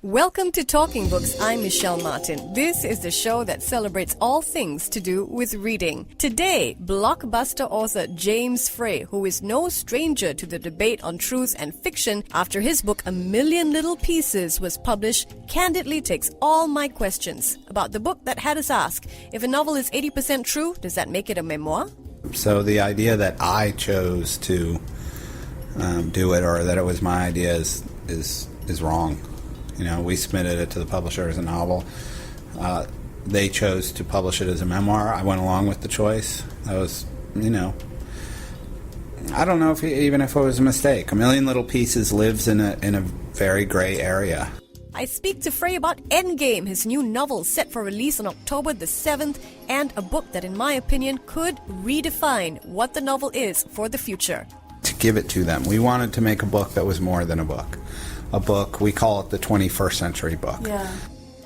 Welcome to Talking Books. I'm Michelle Martin. This is the show that celebrates all things to do with reading. Today, blockbuster author James Frey, who is no stranger to the debate on truth and fiction after his book A Million Little Pieces was published, candidly takes all my questions about the book that had us ask, if a novel is 80% true, does that make it a memoir? So the idea that I chose to do it, or that it was my idea, is wrong. You know, we submitted it to the publisher as a novel. They chose to publish it as a memoir. I went along with the choice. That was, I don't know even if it was a mistake. A Million Little Pieces lives in a very gray area. I speak to Frey about Endgame, his new novel set for release on October the 7th, and a book that, in my opinion, could redefine what the novel is for the future. To give it to them. We wanted to make a book that was more than a book. A book, we call it the 21st century book. Yeah.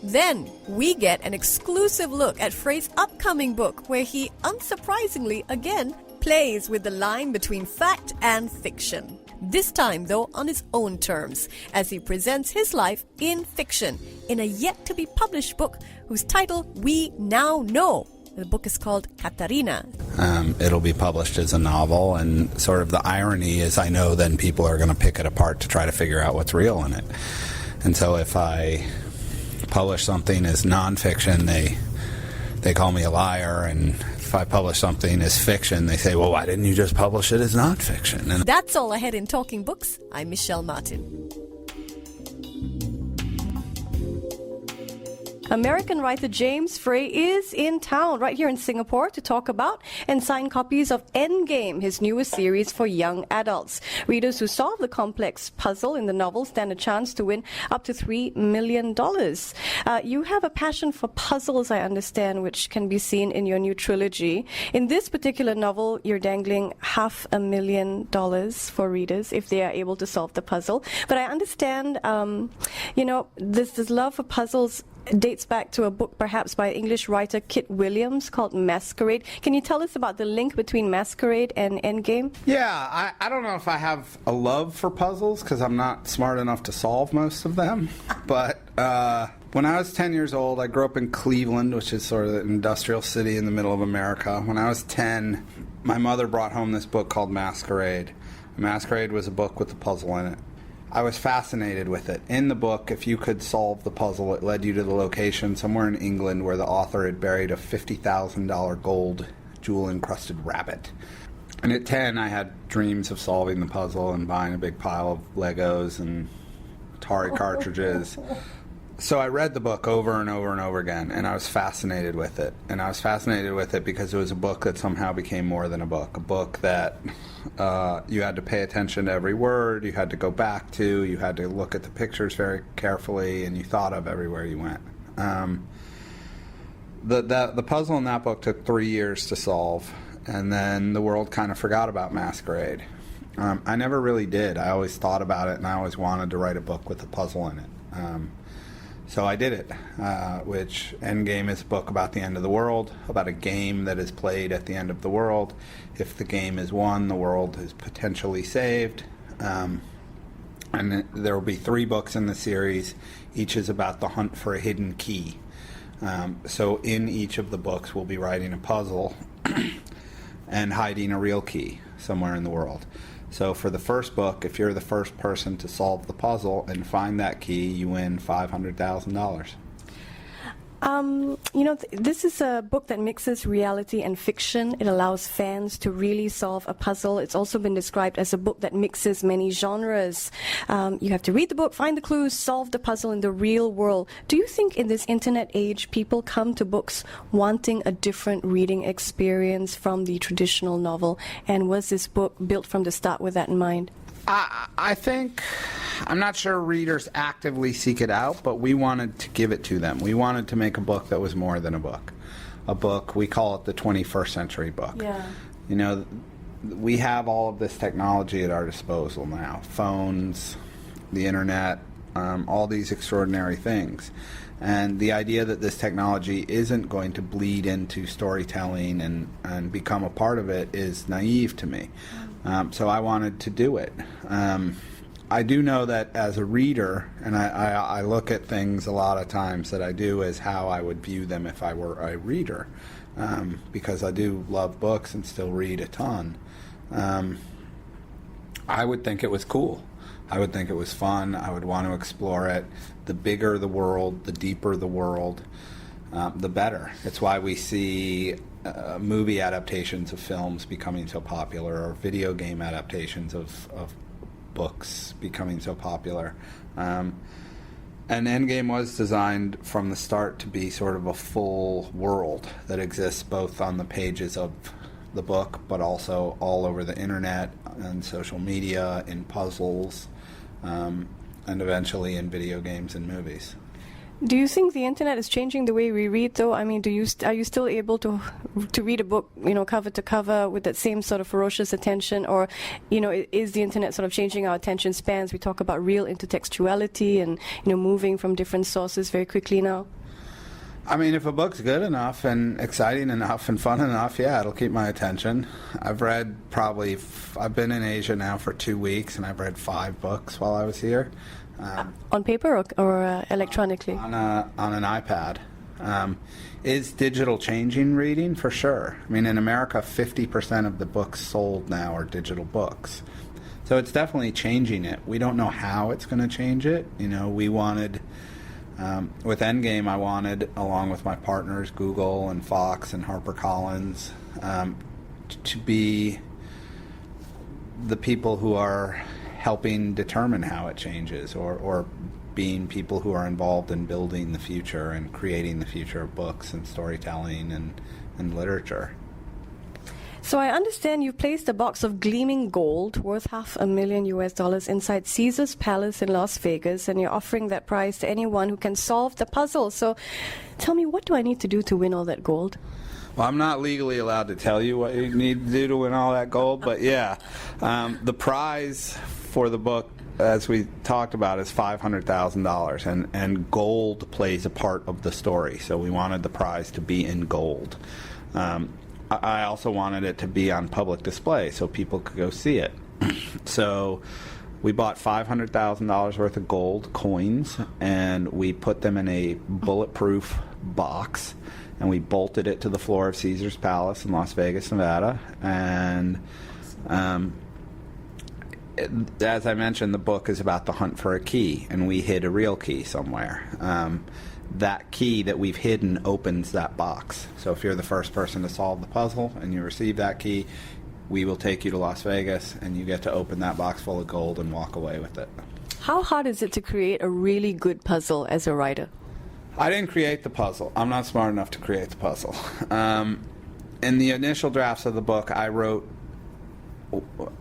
Then we get an exclusive look at Frey's upcoming book, where he, unsurprisingly, again, plays with the line between fact and fiction. This time, though, on his own terms, as he presents his life in fiction, in a yet-to-be-published book whose title we now know. The book is called Katarina. It'll be published as a novel, and sort of the irony is I know then people are going to pick it apart to try to figure out what's real in it. And so if I publish something as nonfiction, they call me a liar, and if I publish something as fiction, they say, well, why didn't you just publish it as nonfiction? And that's all ahead in Talking Books. I'm Michelle Martin. American writer James Frey is in town right here in Singapore to talk about and sign copies of Endgame, his newest series for young adults. Readers who solve the complex puzzle in the novel stand a chance to win up to $3 million. You have a passion for puzzles, I understand, which can be seen in your new trilogy. In this particular novel, you're dangling $500,000 for readers if they are able to solve the puzzle. But I understand, this love for puzzles dates back to a book perhaps by English writer Kit Williams called Masquerade. Can you tell us about the link between Masquerade and Endgame? Yeah, I don't know if I have a love for puzzles because I'm not smart enough to solve most of them. But when I was 10 years old, I grew up in Cleveland, which is sort of an industrial city in the middle of America. When I was 10, my mother brought home this book called Masquerade. Masquerade was a book with a puzzle in it. I was fascinated with it. In the book, if you could solve the puzzle, it led you to the location somewhere in England where the author had buried a $50,000 gold jewel-encrusted rabbit. And at 10, I had dreams of solving the puzzle and buying a big pile of Legos and Atari cartridges. So I read the book over and over and over again, and I was fascinated with it. And I was fascinated with it because it was a book that somehow became more than a book that you had to pay attention to every word, you had to go back to, you had to look at the pictures very carefully, and you thought of everywhere you went. The puzzle in that book took 3 years to solve, and then the world kind of forgot about Masquerade. I never really did. I always thought about it, and I always wanted to write a book with a puzzle in it. So I did it, which Endgame is a book about the end of the world, about a game that is played at the end of the world. If the game is won, the world is potentially saved. And there will be 3 books in the series. Each is about the hunt for a hidden key. So in each of the books, we'll be writing a puzzle and hiding a real key somewhere in the world. So for the first book, if you're the first person to solve the puzzle and find that key, you win $500,000. This is a book that mixes reality and fiction. It allows fans to really solve a puzzle. It's also been described as a book that mixes many genres. You have to read the book, find the clues, solve the puzzle in the real world. Do you think in this internet age, people come to books wanting a different reading experience from the traditional novel? And was this book built from the start with that in mind? I think, I'm not sure readers actively seek it out, but we wanted to give it to them. We wanted to make a book that was more than a book. A book, we call it the 21st century book. Yeah. We have all of this technology at our disposal now. Phones, the internet, all these extraordinary things. And the idea that this technology isn't going to bleed into storytelling and become a part of it is naive to me. So I wanted to do it. I do know that as a reader, and I look at things a lot of times that I do as how I would view them if I were a reader, because I do love books and still read a ton. I would think it was cool. I would think it was fun. I would want to explore it. The bigger the world, the deeper the world, the better. It's why we see movie adaptations of films becoming so popular, or video game adaptations of books becoming so popular. And Endgame was designed from the start to be sort of a full world that exists both on the pages of the book, but also all over the internet and social media, in puzzles, and eventually in video games and movies. Do you think the internet is changing the way we read, though? I mean, are you still able to read a book, cover to cover with that same sort of ferocious attention, or, is the internet sort of changing our attention spans? We talk about real intertextuality and, moving from different sources very quickly now. I mean, if a book's good enough and exciting enough and fun enough, yeah, it'll keep my attention. I've been in Asia now for 2 weeks, and I've read 5 books while I was here. On paper or electronically? On an iPad. Is digital changing reading? For sure. I mean, in America, 50% of the books sold now are digital books. So it's definitely changing it. We don't know how it's going to change it. We wanted... with Endgame, I wanted, along with my partners, Google and Fox and HarperCollins, to be the people who are helping determine how it changes, or being people who are involved in building the future and creating the future of books and storytelling and literature. So I understand you placed a box of gleaming gold worth $500,000 inside Caesar's Palace in Las Vegas, and you're offering that prize to anyone who can solve the puzzle. So tell me, what do I need to do to win all that gold? Well, I'm not legally allowed to tell you what you need to do to win all that gold, but yeah. The prize for the book, as we talked about, is $500,000, and gold plays a part of the story. So we wanted the prize to be in gold. I also wanted it to be on public display so people could go see it. So we bought $500,000 worth of gold coins, and we put them in a bulletproof box, and we bolted it to the floor of Caesar's Palace in Las Vegas, Nevada. And as I mentioned, the book is about the hunt for a key, and we hid a real key somewhere. That key that we've hidden opens that box. So if you're the first person to solve the puzzle and you receive that key, we will take you to Las Vegas, and you get to open that box full of gold and walk away with it. How hard is it to create a really good puzzle as a writer? I didn't create the puzzle. I'm not smart enough to create the puzzle. In the initial drafts of the book, I wrote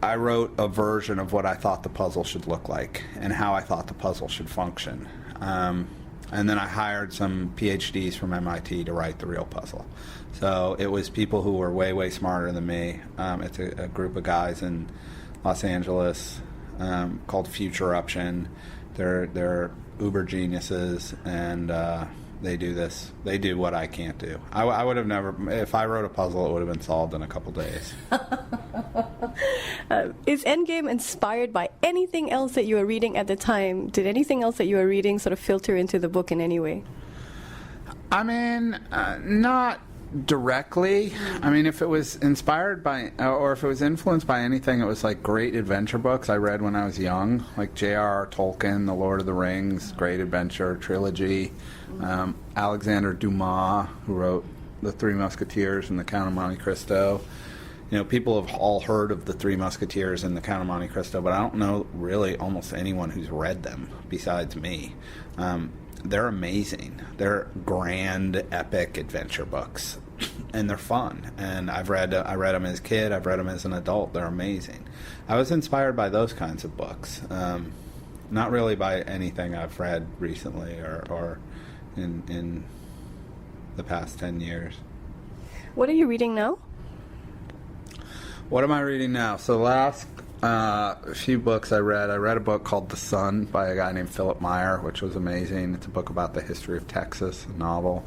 a version of what I thought the puzzle should look like and how I thought the puzzle should function. And then I hired some PhDs from MIT to write the real puzzle. So it was people who were way, way smarter than me. It's a group of guys in Los Angeles called Futureruption. They're uber geniuses, and they do this. They do what I can't do. I would have never, if I wrote a puzzle, it would have been solved in a couple days. Is Endgame inspired by anything else that you were reading at the time? Did anything else that you were reading sort of filter into the book in any way? I mean, not directly. I mean, if it was inspired by, or if it was influenced by anything, it was like great adventure books I read when I was young, like J.R.R. Tolkien, The Lord of the Rings, great adventure trilogy. Alexander Dumas, who wrote The Three Musketeers and The Count of Monte Cristo. People have all heard of The Three Musketeers and The Count of Monte Cristo, but I don't know really almost anyone who's read them besides me. They're amazing. They're grand, epic adventure books, and they're fun. And I read them as a kid. I've read them as an adult. They're amazing. I was inspired by those kinds of books, not really by anything I've read recently or in the past 10 years. What are you reading now? What am I reading now? So the last few books I read a book called The Sun by a guy named Philip Meyer, which was amazing. It's a book about the history of Texas, a novel.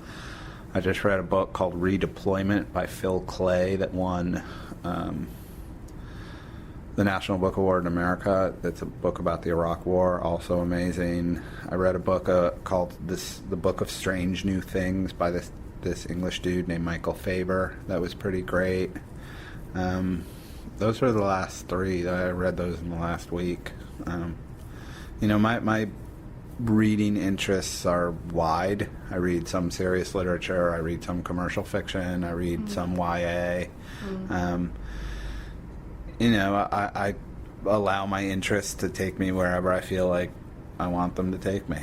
I just read a book called Redeployment by Phil Clay that won the National Book Award in America. It's a book about the Iraq War, also amazing. I read a book called The Book of Strange New Things by this English dude named Michael Faber. That was pretty great. Those were the last three. I read those in the last week. My reading interests are wide. I read some serious literature. I read some commercial fiction. I read some YA. I allow my interests to take me wherever I feel like I want them to take me.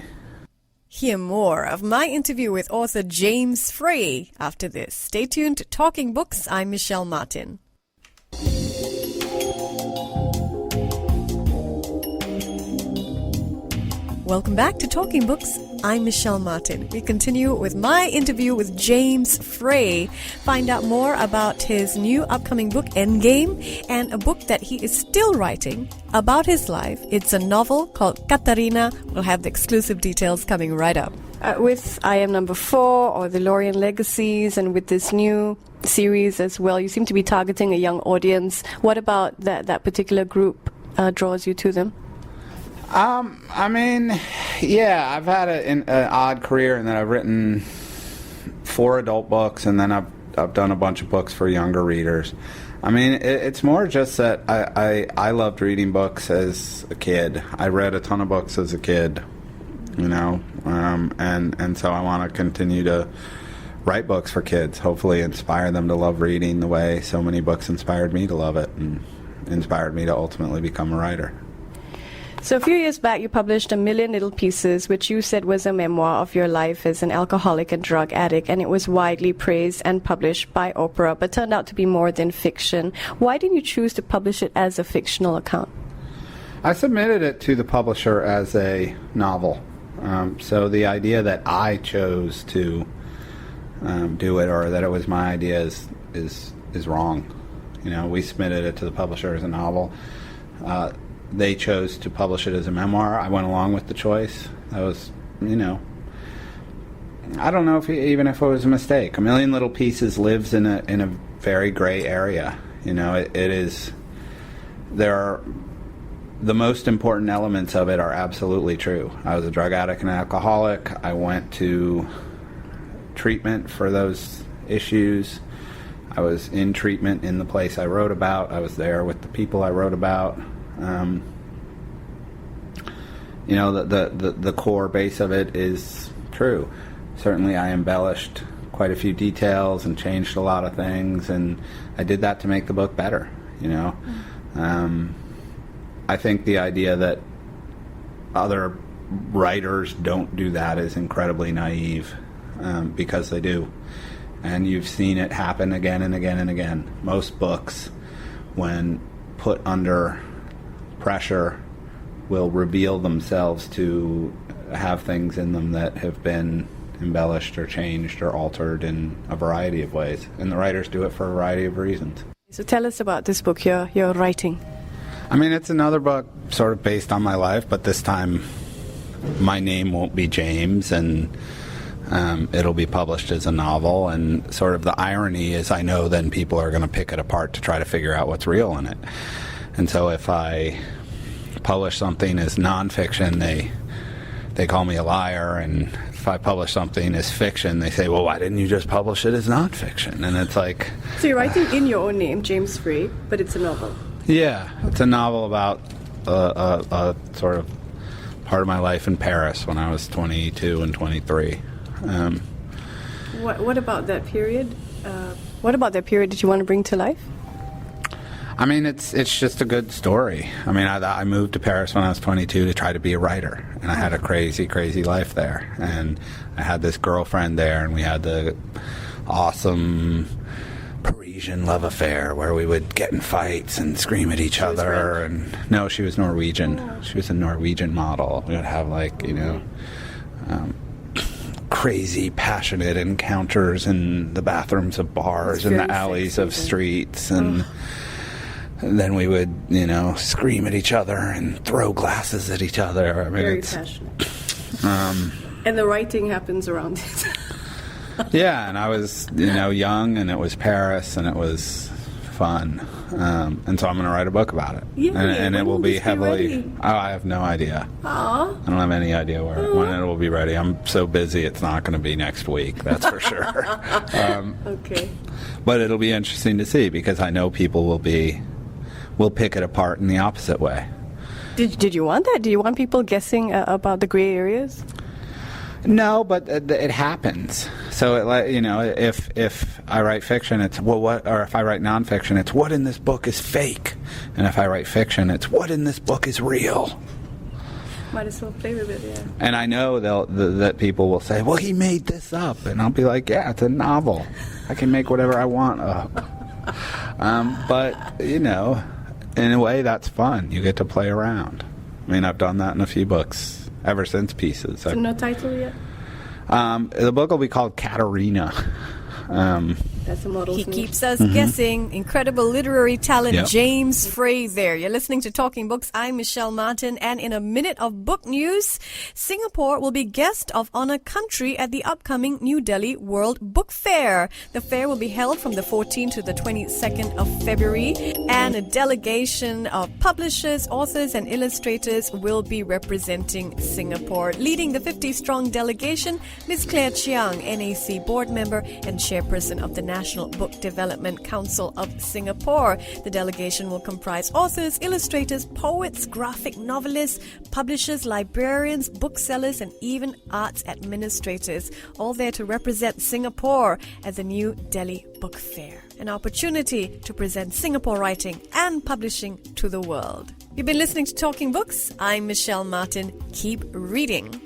Hear more of my interview with author James Frey after this. Stay tuned to Talking Books. I'm Michelle Martin. Welcome back to Talking Books. I'm Michelle Martin. We continue with my interview with James Frey. Find out more about his new upcoming book, Endgame, and a book that he is still writing about his life. It's a novel called Katarina. We'll have the exclusive details coming right up. With I Am Number 4 or the Lorien Legacies, and with this new series as well, you seem to be targeting a young audience. What about that particular group draws you to them? I've had an odd career in that I've written 4 adult books, and then I've done a bunch of books for younger readers. It's more just that I loved reading books as a kid. I read a ton of books as a kid, and so I want to continue to write books for kids, hopefully inspire them to love reading the way so many books inspired me to love it and inspired me to ultimately become a writer. So a few years back, you published A Million Little Pieces, which you said was a memoir of your life as an alcoholic and drug addict, and it was widely praised and published by Oprah, but turned out to be more than fiction. Why did you choose to publish it as a fictional account? I submitted it to the publisher as a novel. So the idea that I chose to do it, or that it was my idea, is wrong. We submitted it to the publisher as a novel. They chose to publish it as a memoir. I went along with the choice. That was, I don't know if it was a mistake. A Million Little Pieces lives in a very gray area. It is. There are the most important elements of it are absolutely true. I was a drug addict and alcoholic. I went to treatment for those issues. I was in treatment in the place I wrote about. I was there with the people I wrote about. The core base of it is true. Certainly I embellished quite a few details and changed a lot of things, and I did that to make the book better, I think the idea that other writers don't do that is incredibly naive, because they do. And you've seen it happen again and again and again. Most books, when put under pressure, will reveal themselves to have things in them that have been embellished or changed or altered in a variety of ways. And the writers do it for a variety of reasons. So tell us about this book you're writing. It's another book sort of based on my life, but this time my name won't be James, and it'll be published as a novel. And sort of the irony is I know then people are going to pick it apart to try to figure out what's real in it. And so if I publish something as nonfiction, they call me a liar, and if I publish something as fiction, they say, well, why didn't you just publish it as nonfiction? And it's like... So you're writing in your own name, James Frey, but it's a novel. Yeah, it's a novel about a sort of part of my life in Paris when I was 22 and 23. What about that period? What about that period did you want to bring to life? It's just a good story. I moved to Paris when I was 22 to try to be a writer, and I had a crazy, crazy life there. And I had this girlfriend there, and we had the awesome Parisian love affair where we would get in fights and scream at each other. And no, she was Norwegian. Oh. She was a Norwegian model. We would have crazy, passionate encounters in the bathrooms of bars and the alleys of streets, and then we would, scream at each other and throw glasses at each other. Very passionate. And the writing happens around it. Yeah, and I was, young, and it was Paris, and it was fun. And so I'm going to write a book about it. Yay. And it When will be this be heavily... ready? Oh, I have no idea. Aw. I don't have any idea when it will be ready. I'm so busy, it's not going to be next week, that's for sure. Okay. But it'll be interesting to see, because I know people will pick it apart in the opposite way. Did you want that? Do you want people guessing about the gray areas? No, but it happens. So, if I write fiction, it's what, or if I write nonfiction, it's what in this book is fake, and if I write fiction, it's what in this book is real. Might as well play with it, yeah. And I know that people will say, "Well, he made this up," and I'll be like, "Yeah, it's a novel. I can make whatever I want up." But in a way, that's fun. You get to play around. I mean, I've done that in a few books. Ever since Pieces. So no title yet? The book will be called Katerina. That's a model's He name. keeps us guessing. Incredible literary talent, Yep. James Frey there. You're listening to Talking Books. I'm Michelle Martin. And in a minute of book news, Singapore will be guest of honor country at the upcoming New Delhi World Book Fair. The fair will be held from the 14th to the 22nd of February. And a delegation of publishers, authors, and illustrators will be representing Singapore. Leading the 50-strong delegation, Ms. Claire Chiang, NAC board member and chairperson of the National Book Development Council of Singapore. The delegation will comprise authors, illustrators, poets, graphic novelists, publishers, librarians, booksellers, and even arts administrators, all there to represent Singapore at the New Delhi Book Fair. An opportunity to present Singapore writing and publishing to the world. You've been listening to Talking Books. I'm Michelle Martin. Keep reading.